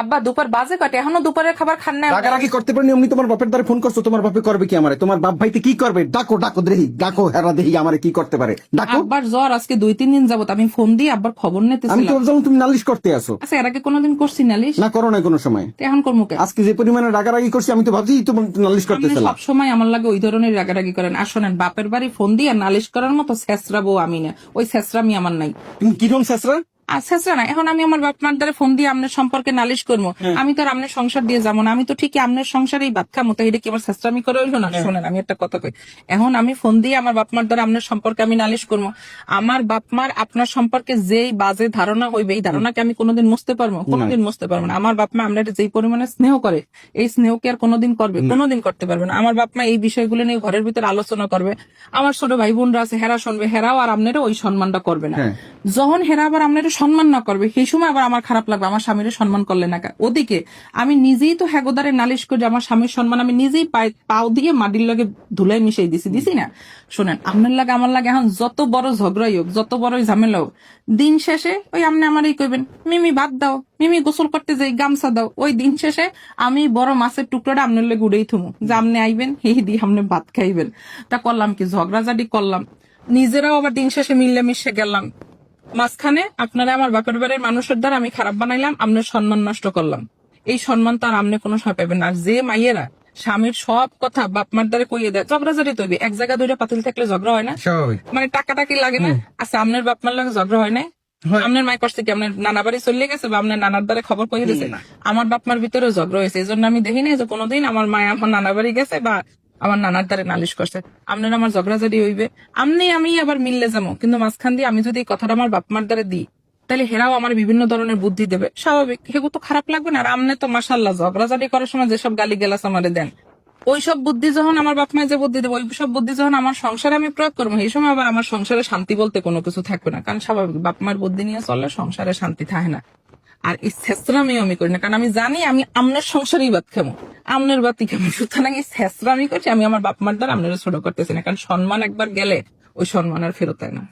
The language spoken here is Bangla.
আব্বা দুপুর বাজে কটে, এখনো দুপুরের খাবার খান না? রাগারাগি করতে পারেনি এমনি তোমার বাপের দ্বারা ফোন করছো, তোমার বাপে করবে কি আমারে? তোমার বাপ ভাইতে কি করবে? ডাকো ডাকো দেহি, ডাকো হেরা দেহি আমারে কি করতে পারে, ডাকো। আব্বার জ্বর আজকে 2-3 দিন যাবত, আমি ফোন দিয়ে আব্বার খবর আমি নিতেছিলাম। তো ভাবছিলাম তুমি নালিশ করতে আসো। আচ্ছা, এর আগে কোনোদিন করছি নালিশ? না করো না কোনো সময়। তো এখন করবো কেন? আজকে যে পরিমাণে রাগারাগি করছি আমি তো ভাবছি তুমি নালিশ আপনি করতেছিলাম। সবসময় আমার লাগে ওই ধরনের রাগারাগি করেন। আর শোনেন, বাপের বাড়ি ফোন দিয়ে নালিশ করার মতো ছেসরা বউ আমি না, ওই ছেসরামি আমার নাই। তুমি কিরকম শেষরা? আর ছেসরা না, এখন আমি আমার বাপ মার দ্বারা ফোন দিয়ে আপনার সম্পর্কে নালিশ করবো, আমি তো আর আপনার সংসার দিয়ে যাবো না, আমি তো ঠিকই আপনার সংসারেই বাদ খামো, তো এটা কি আমার ছেসরামি করে হইলো না? শোনেন, আমি একটা কথা কই, এখন আমি ফোন দিয়ে আমার বাপ মার দ্বারা আপনার সম্পর্কে আমি নালিশ করবো, আমার বাপ মার আপনার সম্পর্কে যেই বাজে ধারণা হইবে, এই ধারণাকে আমি কোনোদিন মুছতে পারবো? কোনোদিন মুছতে পারবো না। আমার বাপ মা আপনার যেই পরিমাণে স্নেহ করে, এই স্নেহ কি আর কোনোদিন করবে? কোনোদিন করতে পারবে না। আমার বাপ মা এই বিষয়গুলো নিয়ে ঘরের ভিতরে আলোচনা করবে, আমার ছোট ভাই বোনরা আছে, হেরা শুনবে, হেরাও আর আপনারা ওই সম্মানটা করবে না। যখন হেরা আবার আপনারা সম্মান না করবে, সেই সময় আবার আমার খারাপ লাগবে, আমার স্বামীর সম্মান করলে না। ওদিকে আমি নিজেই তো হ্যাগোদারে নালিশ করি, আমার স্বামীর সম্মান আমি নিজেই পাও দিয়ে মাটির লগে ধুলাই মিশাই দিছি না। শোনেন, আপনার লাগে আমার লাগে এখন যত বড় ঝগড়াই হোক, যত বড় ঝামেলা হোক, দিন শেষে ওই আপনি আমারই কইবেন, মিমি ভাত দাও, মিমি গোসল করতে যাই, গামছা দাও। ওই দিন শেষে আমি বড় মাছের টুকরোটা আপনার লগে উড়েই থুমু, যে আপনি আইবেন, এই দিয়ে আপনি ভাত খাইবেন। তা করলাম কি, ঝগড়াঝাটি করলাম, নিজেরাও আবার দিন শেষে মিললে মিশে গেলাম, মাঝখানে আপনারা আমার বাপের বাড়ির মানুষের দ্বারা আমি খারাপ বানাইলাম, আপনার সম্মান নষ্ট করলাম। এই সম্মান তার আপনি কোনো সময় পাবেন না। আর যে মাইয়েরা স্বামীর সব কথা বাপ মার দ্বারা কইয়ে দেয়, ঝগড়াঝাটি তৈরি, এক জায়গায় দুইটা পাতিল থাকলে ঝগড়া হয় না? মানে টাকাটাকি লাগে না? আচ্ছা, আপনার বাপ মার লাগে ঝগড়া হয় না? আপনার মাই করছে কি, আপনার নানা বাড়ি চলে গেছে বা আপনার নানার দ্বারা খবর কইয়ে দিয়েছে? আমার বাপ মার ভিতরে ঝগড়া হয়েছে, এই জন্য আমি দেখি না যে কোনোদিন আমার মায় আমার নানা বাড়ি গেছে বা আমার নানার দ্বারা নালিশ করছে। আপনার আমার ঝগড়াঝাটি হইবে, আমি আবার মিললে যাবো, কিন্তু মাঝখান দিয়ে আমি যদি এই কথাটা আমার বাপ মার দ্বারা দিই, তাহলে হেরাও আমার বিভিন্ন ধরনের বুদ্ধি দেবে, স্বাভাবিক, হেগু তো খারাপ লাগবে না। আর আমনে তো মাশাআল্লাহ ঝগড়াঝাটি করার সময় যেসব গালি গেলাস আমারে দেন, ওইসব বুদ্ধি যখন আমার বাপ মায় যে বুদ্ধি দেবে, ওইসব বুদ্ধি যখন আমার সংসারে আমি প্রয়োগ করবো, এই সময় আবার আমার সংসারে শান্তি বলতে কোনো কিছু থাকবে না। কারণ স্বাভাবিক, বাপ মার বুদ্ধি নিয়ে চললে সংসারে শান্তি থাকে না। আর এই ছেসরামি আমি করি না, কারণ আমি জানি আমি আমনের সংসারেই বাদ খামো, আমনের বাতি খামো। সুতরাং এই ছেসরামি করছি, আমি আমার বাপ মার দ্বারা আপনারা ছোট করতেছি না, কারণ সম্মান একবার গেলে ওই সম্মান আর ফেরত হয় না।